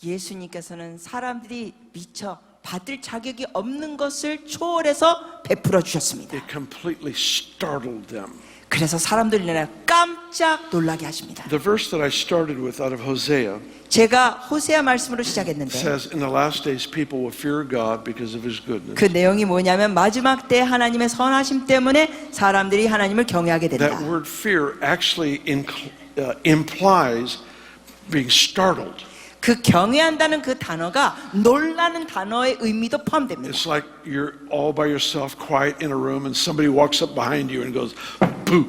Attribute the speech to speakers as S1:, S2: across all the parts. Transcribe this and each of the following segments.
S1: 예수님께서는 사람들이 미처 받을 자격이 없는 것을 초월해서 베풀어 주셨습니다.
S2: It completely startled them.
S1: 그래서 사람들이 깜짝 놀라게 하십니다.
S2: The verse that I started with out of Hosea
S1: 제가 호세아 말씀으로 시작했는데
S2: says, in the last days people will fear God because of His goodness.
S1: 그 내용이 뭐냐면 마지막 때 하나님의 선하심 때문에 사람들이 하나님을 경외하게 된다.
S2: That word fear actually implies being startled.
S1: 그 경외한다는 그 단어가 놀라는 단어의 의미도 포함됩니다.
S2: It's like you're all by yourself, quiet in a room, and somebody walks up behind you and goes, "Boo!"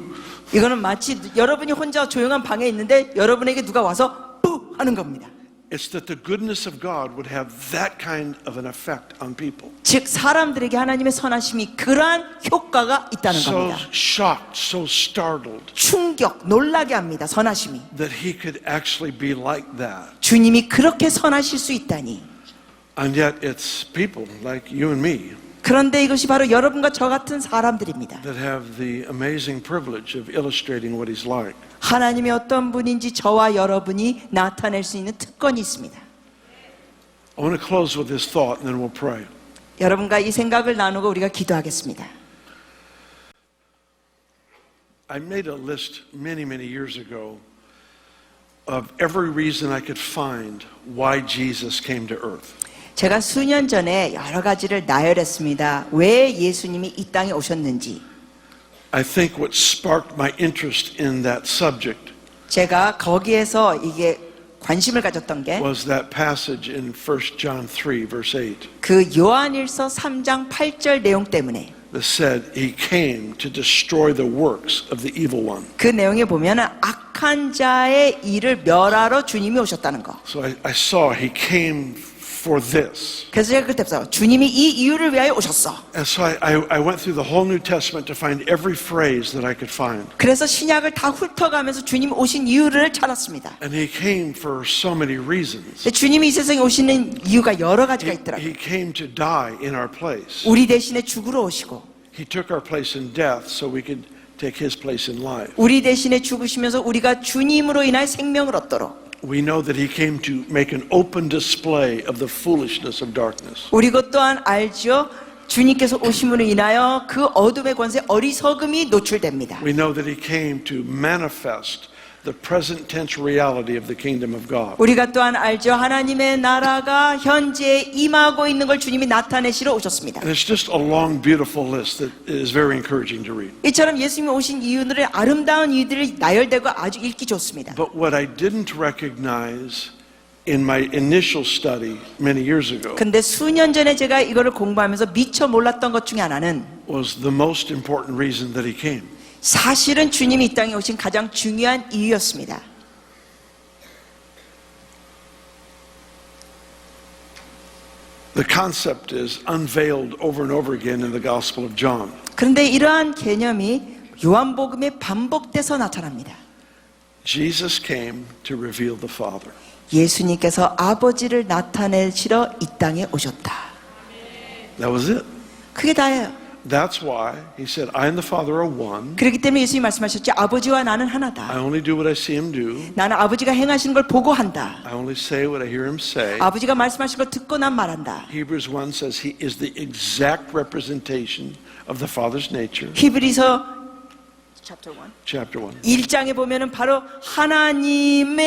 S1: 이거는 마치 여러분이 혼자 조용한 방에 있는데 여러분에게 누가 와서 뿌 하는 겁니다.
S2: It's that the goodness of God would have that kind of an effect on people.
S1: 즉 사람들에게 하나님의 선하심이 그러한 효과가 있다는
S2: So
S1: 겁니다.
S2: shocked, so startled
S1: 충격, 놀라게 합니다. 선하심이.
S2: that He could actually be like that.
S1: 주님이 그렇게 선하실 수 있다니.
S2: And yet it's people like you and me
S1: 그런데 이것이 바로 여러분과 저 같은 사람들입니다.
S2: that have the amazing privilege of illustrating what He's like.
S1: 하나님이 어떤 분인지 저와 여러분이 나타낼 수 있는 특권이 있습니다.
S2: I want to close with this thought and then we'll pray.
S1: 여러분과 이 생각을 나누고 우리가 기도하겠습니다.
S2: I made a list many years ago of every reason I could find why Jesus came to earth.
S1: 제가 수년 전에 여러 가지를 나열했습니다. 왜 예수님이 이 땅에 오셨는지.
S2: I think what sparked my interest in that subject
S1: 제가 거기에서 이게 관심을 가졌던 게
S2: was that passage in 1 John 3 verse 8
S1: 그 요한일서 3장 8절 내용 때문에
S2: that said He came to destroy the works of the evil one.
S1: 그 내용에 보면 악한 자의 일을 멸하러 주님이 오셨다는 거.
S2: So I saw He came for this.
S1: 그래서 제가 그때부터 주님이 이 이유를 위하여 오셨어.
S2: And so I went through the whole New Testament to find every phrase that I could find.
S1: 그래서 신약을 다 훑어가면서 주님 오신 이유를 찾았습니다.
S2: And He came for so many reasons.
S1: 주님이 이 세상에 오시는 이유가 여러 가지가 있더라고요.
S2: He came to die in our place.
S1: 우리 대신에 죽으러 오시고
S2: He took our place in death so we could take His place in life.
S1: 우리 대신에 죽으시면서 우리가 주님으로 인하여 생명을 얻도록
S2: We know that He came to make an open display of the foolishness of darkness.
S1: 우리 것 또한 알죠. 주님께서 오심으로 인하여 그 어둠의 권세 어리석음이 노출됩니다.
S2: We know that He came to manifest the present tense reality of the kingdom of God.
S1: 우리가 또한 알죠. 하나님의 나라가 현재 임하고 있는 걸 주님이 나타내시러 오셨습니다.
S2: And it's just a long, beautiful list that is very encouraging to read.
S1: 이처럼 예수님이 오신 이유들의 아름다운 이유들이 나열되고 아주 읽기 좋습니다.
S2: But what I didn't recognize in my initial study many years ago
S1: 근데 수년 전에 제가 이거를 공부하면서 미처 몰랐던 것 중에 하나는
S2: was the most important reason that He came.
S1: 사실은 주님이 이 땅에 오신 가장 중요한 이유였습니다.
S2: The concept is unveiled over and over again in the Gospel of John.
S1: 그런데 이러한 개념이 요한복음에 반복돼서 나타납니다.
S2: Jesus came to reveal the Father.
S1: 예수님께서 아버지를 나타내시러 이 땅에 오셨다.
S2: That was it.
S1: 그게 다예요.
S2: That's why He said, I and the Father are one.
S1: 그렇기 때문에 예수님이 말씀하셨죠. 아버지와 나는 하나다.
S2: I only do what I see Him do.
S1: 나는 아버지가 행하시는 걸 보고 한다.
S2: I only say what I hear Him say.
S1: 아버지가 말씀하신 걸 듣고 난 말한다.
S2: Hebrews 1 says He is the exact representation of the Father's nature.
S1: 히브리서
S2: Chapter 1.
S1: 1장에 보면은 바로 하나님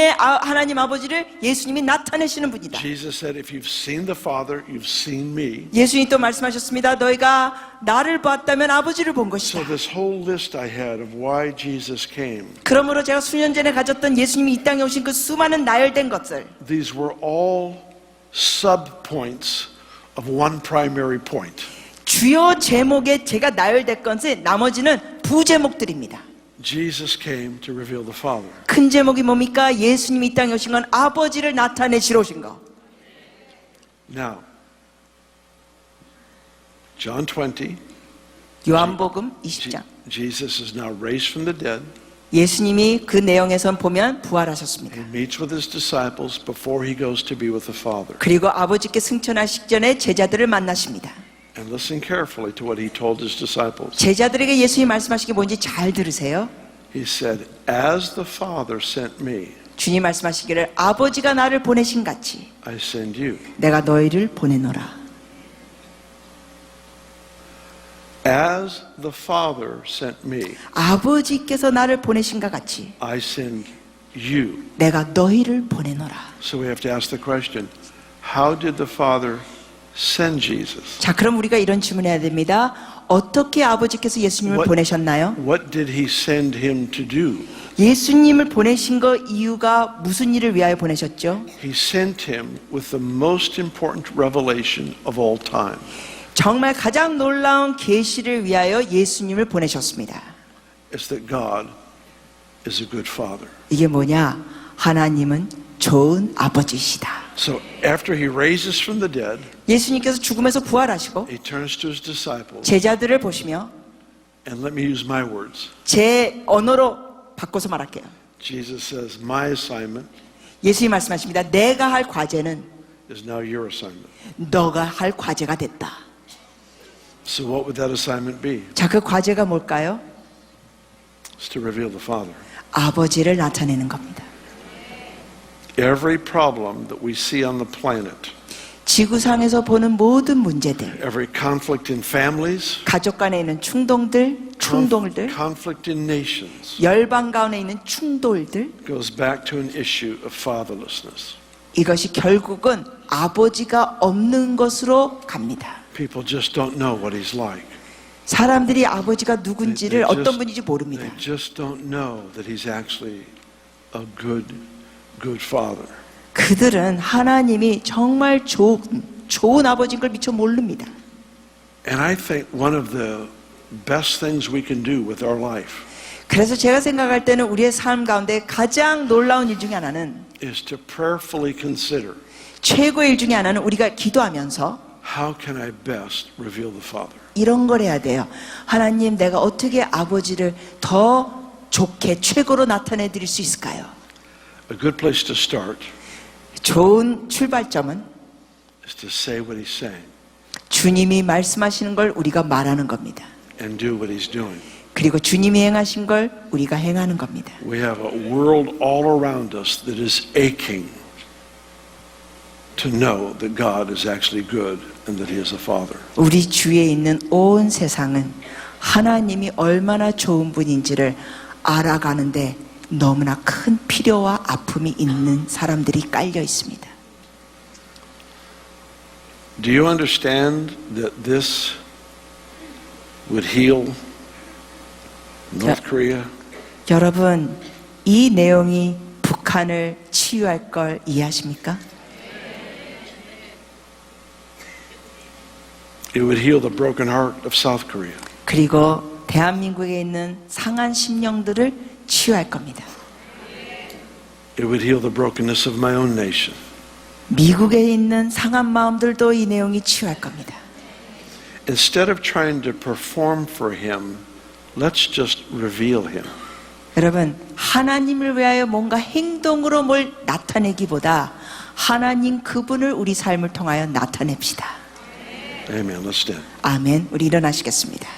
S1: 아버지를 예수님이 나타내시는 분이다.
S2: Jesus said, if you've seen the Father, you've seen me.
S1: 예수님이 또 말씀하셨습니다. 너희가 나를 봤다면 아버지를 본 것이다.
S2: So this whole list I had of why Jesus came,
S1: 그러므로 제가 수년 전에 가졌던 예수님이 이 땅에 오신 그 수많은 나열된 것들,
S2: these were all sub-points of one primary point.
S1: 주요 제목에 제가 나열된 것은 나머지는 부제목들입니다.
S2: Jesus came to reveal the Father.
S1: 큰 제목이 뭡니까? 예수님이 이 땅에 오신 건 아버지를 나타내시러 오신 거.
S2: Now, John 20,
S1: 요한복음 20장.
S2: Jesus is now raised from the dead.
S1: 예수님이 그 내용에선 보면 부활하셨습니다.
S2: He meets with His disciples before He goes to be with the Father.
S1: 그리고 아버지께 승천하시기 전에 제자들을 만나십니다.
S2: And listen carefully to what He told His disciples.
S1: 제자들에게 예수님이 말씀하신 게 뭔지 잘 들으세요.
S2: He said, as the Father sent me,
S1: 주님 말씀하시기를 아버지가 나를 보내신 같이
S2: I send you.
S1: 내가 너희를 보내노라.
S2: As the Father sent me,
S1: 아버지께서 나를 보내신가 같이
S2: I send you.
S1: 내가 너희를 보내노라.
S2: So we have to ask the question, how did the Father send Jesus?
S1: 자, 그럼 우리가 이런 질문해야 됩니다. 어떻게 아버지께서 예수님을 보내셨나요?
S2: What did he send him to do?
S1: 예수님을 보내신 거 이유가 무슨 일을 위하여 보내셨죠?
S2: He sent him with the most important revelation of all time.
S1: 정말 가장 놀라운 계시를 위하여 예수님을 보내셨습니다.
S2: It's that God is a good father.
S1: 이게 뭐냐? 하나님은 좋은 아버지이시다.
S2: So after he raises from the dead,
S1: 예수님께서 죽음에서 부활하시고
S2: he turns to his disciples,
S1: 제자들을 보시며
S2: and let me use my words.
S1: 제 언어로 바꿔서 말할게요.
S2: Jesus says, my assignment
S1: 예수님 말씀하십니다. 내가 할 과제는
S2: is now your assignment.
S1: 너가 할 과제가 됐다.
S2: So what would that assignment be?
S1: 자, 그 과제가 뭘까요?
S2: It's to reveal the Father.
S1: 아버지를 나타내는 겁니다.
S2: Every problem that we see on the planet,
S1: 지구상에서 보는 모든 문제들,
S2: every conflict in families,
S1: 가족 간에 있는 충동들,
S2: conflict in nations,
S1: 열방 가운데 있는 충돌들,
S2: goes back to an issue of fatherlessness.
S1: 이것이 결국은 아버지가 없는 것으로 갑니다.
S2: People just don't know what he's like.
S1: 사람들이 아버지가 누군지를 어떤 분인지 모릅니다.
S2: They just don't know that he's actually a good father.
S1: 그들은 하나님이 정말 좋은 아버지인 걸 미처 모릅니다.
S2: And I think one of the best things we can do with our life
S1: 그래서 제가 생각할 때는 우리의 삶 가운데 가장 놀라운 일 중에 하나는
S2: is to prayerfully consider,
S1: 최고의 일 중에 하나는 우리가 기도하면서
S2: how can I best reveal the Father?
S1: 이런 걸 해야 돼요. 하나님, 내가 어떻게 아버지를 더 좋게 최고로 나타내 드릴 수 있을까요?
S2: A good place to start
S1: 좋은 출발점은
S2: is to say what he's saying
S1: 주님이 말씀하시는 걸 우리가 말하는 겁니다.
S2: and do what he's doing.
S1: 그리고 주님이 행하신 걸 우리가 행하는 겁니다.
S2: We have a world all around us that is aching to know that God is actually good and that he is a father.
S1: 우리 주위에 있는 온 세상은 하나님이 얼마나 좋은 분인지를 알아가는데 너무나 큰 필요와 아픔이 있는 사람들이 깔려 있습니다.
S2: Do you understand that this would heal North Korea?
S1: 여러분, 이 내용이 북한을 치유할 걸 이해하십니까?
S2: It would heal the broken heart of South Korea.
S1: 그리고 대한민국에 있는 상한 심령들을 치유할 겁니다.
S2: It would heal the brokenness of my own nation.
S1: 미국에 있는 상한 마음들도 이 내용이 치유할 겁니다.
S2: Instead of trying to perform for him, let's just reveal him.
S1: 여러분, 하나님을 위하여 뭔가 행동으로 뭘 나타내기보다 하나님 그분을 우리 삶을 통하여 나타냅시다.
S2: Amen. Let's stand.
S1: 아멘. 우리 일어나시겠습니다.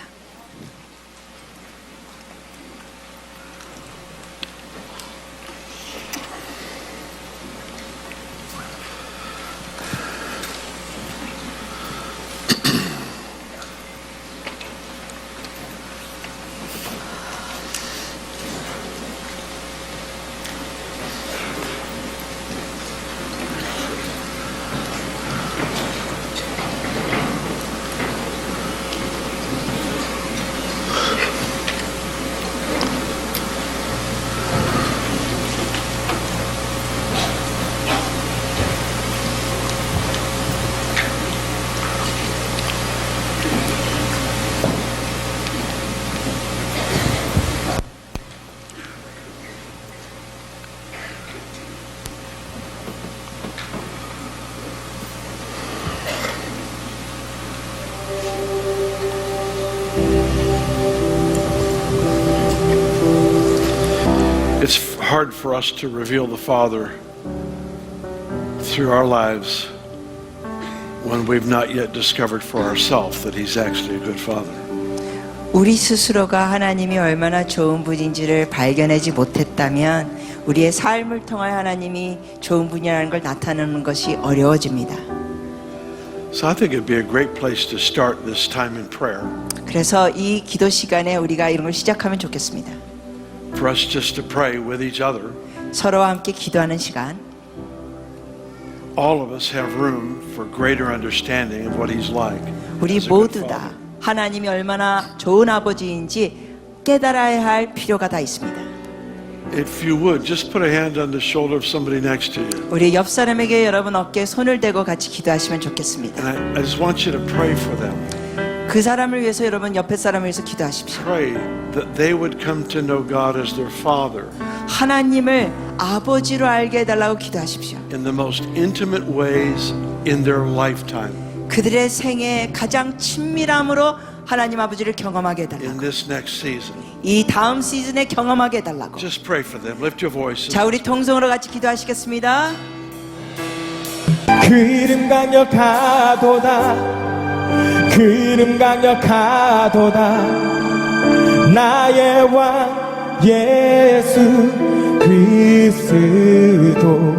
S2: It's hard for us to reveal the Father through our lives when we've not yet discovered for ourselves that he's actually a good father.
S1: 우리 스스로가 하나님이 얼마나 좋은 분인지를 발견하지 못했다면 우리의 삶을 통하여 하나님이 좋은 분이라는 걸 나타내는 것이 어려워집니다.
S2: So I think it'd be a great place to start this time in prayer
S1: 그래서 이 기도 시간에 우리가 이런 걸 시작하면 좋겠습니다.
S2: for us just to pray with each other.
S1: 서로와 함께 기도하는 시간.
S2: All of us have room for greater understanding of what He's like.
S1: 우리
S2: as a good
S1: 모두 다
S2: father.
S1: 하나님이 얼마나 좋은 아버지인지 깨달아야 할 필요가 다 있습니다.
S2: If you would, just put a hand on the shoulder of somebody next to you.
S1: 우리 옆 사람에게 여러분 어깨에 손을 대고 같이 기도하시면 좋겠습니다.
S2: And I just want you to pray for them.
S1: 그 사람을 위해서 여러분 옆에 사람을 위해서 기도하십시오.
S2: Pray that they would come to know God as their Father
S1: 하나님을 아버지로 알게 해달라고 기도하십시오.
S2: in the most intimate ways in their lifetime.
S1: 그들의 생에 가장 친밀함으로 하나님 아버지를 경험하게
S2: In
S1: 해달라고.
S2: this next season.
S1: 이 다음 시즌에 경험하게 해달라고.
S2: Just pray for them. Lift your voices.
S1: 자, 우리 통성으로 같이 기도하시겠습니다.
S3: 그 이름 강력하도다 그 이름 강력하도다 나의 왕 예수 그리스도